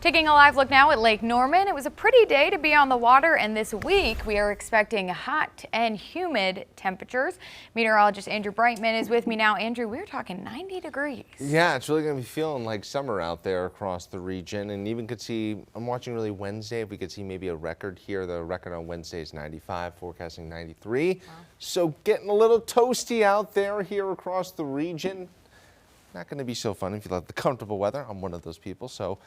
Taking a live look now at Lake Norman. It was a pretty day to be on the water, and this week we are expecting hot and humid temperatures. Meteorologist Andrew Brightman is with me now. Andrew, we're talking 90 degrees. Yeah, it's really going to be feeling like summer out there across the region, and even could see, I'm watching really Wednesday, if we could see maybe a record here. The record on Wednesday is 95, forecasting 93. Wow. So getting a little toasty out there here across the region. Not going to be so fun if you love the comfortable weather. I'm one of those people, so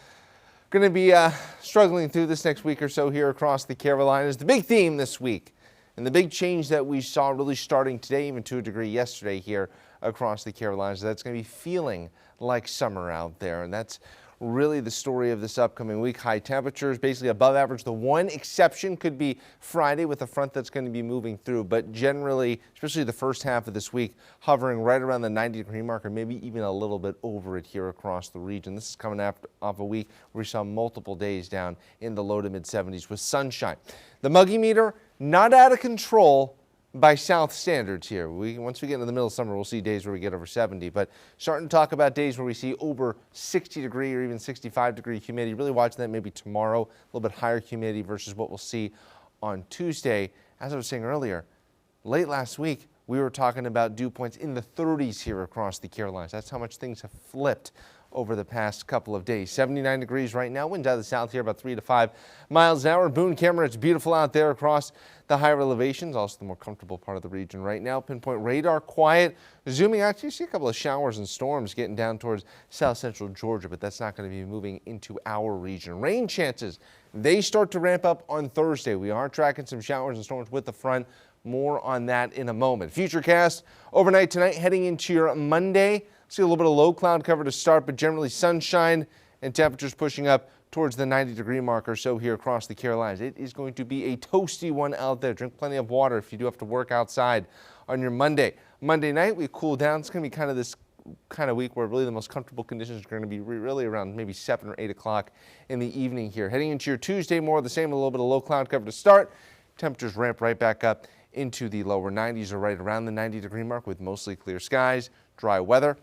going to be struggling through this next week or so here across the Carolinas. The big theme this week and the big change that we saw really starting today, even to a degree yesterday here across the Carolinas, that's going to be feeling like summer out there. And that's really the story of this upcoming week. High temperatures basically above average. The one exception could be Friday with a front that's going to be moving through, but generally, especially the first half of this week, hovering right around the 90-degree mark or maybe even a little bit over it here across the region. This is coming off a week where we saw multiple days down in the low to mid 70s with sunshine. The Muggy meter not out of control by South standards here. Once we get into the middle of summer, we'll see days where we get over 70, but starting to talk about days where we see over 60-degree or even 65-degree humidity. Really watching that maybe tomorrow, a little bit higher humidity versus what we'll see on Tuesday. As I was saying earlier, late last week, we were talking about dew points in the 30s here across the Carolinas. That's how much things have flipped over the past couple of days. 79 degrees right now, winds out of the south here about 3 to 5 miles an hour. Boone, Cameron, it's beautiful out there across the higher elevations, also the more comfortable part of the region right now. Pinpoint radar quiet. Zooming out, you see a couple of showers and storms getting down towards south central Georgia, but that's not going to be moving into our region. Rain chances, they start to ramp up on Thursday. We are tracking some showers and storms with the front. More on that in a moment. Futurecast overnight tonight, heading into your Monday. See a little bit of low cloud cover to start, but generally sunshine and temperatures pushing up towards the 90-degree mark or so here across the Carolinas. It is going to be a toasty one out there. Drink plenty of water if you do have to work outside on your Monday. Monday night, we cool down. It's going to be kind of this kind of week where really the most comfortable conditions are going to be really around maybe 7 or 8 o'clock in the evening here. Heading into your Tuesday, more of the same, a little bit of low cloud cover to start. Temperatures ramp right back up into the lower 90s or right around the 90-degree mark with mostly clear skies, dry weather.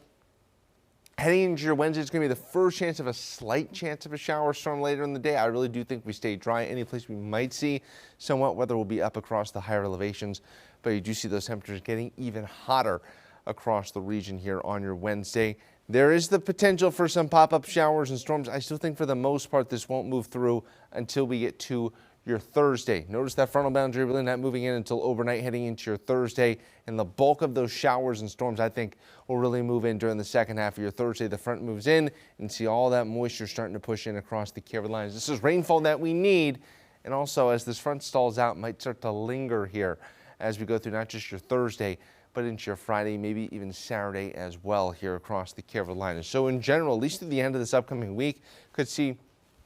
Heading into your Wednesday, it's going to be the first chance of a slight chance of a shower storm later in the day. I really do think we stay dry. Any place we might see somewhat weather will be up across the higher elevations, but you do see those temperatures getting even hotter across the region here on your Wednesday. There is the potential for some pop-up showers and storms. I still think for the most part this won't move through until we get to your Thursday. Notice that frontal boundary really not moving in until overnight heading into your Thursday, and the bulk of those showers and storms I think will really move in during the second half of your Thursday. The front moves in and see all that moisture starting to push in across the Carolinas. This is rainfall that we need, and also as this front stalls out might start to linger here as we go through not just your Thursday but into your Friday, maybe even Saturday as well here across the Carolinas. So in general, at least through the end of this upcoming week, could see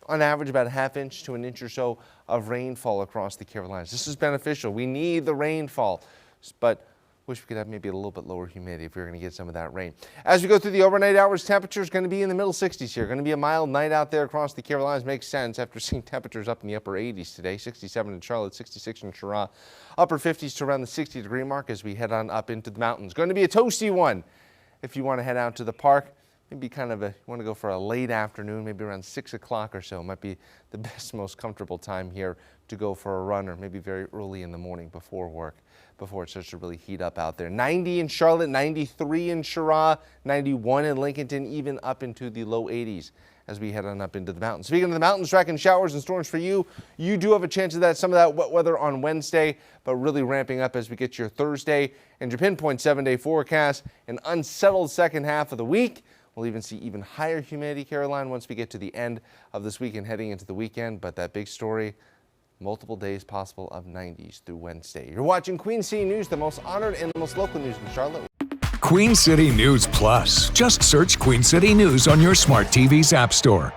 on average about a ½ inch to an inch or so of rainfall across the Carolinas. This is beneficial. We need the rainfall, but wish we could have maybe a little bit lower humidity if we were going to get some of that rain. As we go through the overnight hours, temperature is going to be in the middle 60s here. Going to be a mild night out there across the Carolinas. Makes sense after seeing temperatures up in the upper 80s today. 67 in Charlotte, 66 in Cheraw. Upper 50s to around the 60-degree mark as we head on up into the mountains. Going to be a toasty one if you want to head out to the park. Maybe kind of you want to go for a late afternoon, maybe around 6 o'clock or so. Might be the best, most comfortable time here to go for a run, or maybe very early in the morning before work, before it starts to really heat up out there. 90 in Charlotte, 93 in Cheraw, 91 in Lincolnton, even up into the low 80s as we head on up into the mountains. Speaking of the mountains, tracking showers and storms for you, you do have a chance of that. Some of that wet weather on Wednesday, but really ramping up as we get to your Thursday and your pinpoint 7-day forecast. An unsettled second half of the week. We'll even see even higher humidity, Caroline, once we get to the end of this week and heading into the weekend. But that big story, multiple days possible of 90s through Wednesday. You're watching Queen City News, the most honored and the most local news in Charlotte. Queen City News Plus. Just search Queen City News on your smart TV's app store.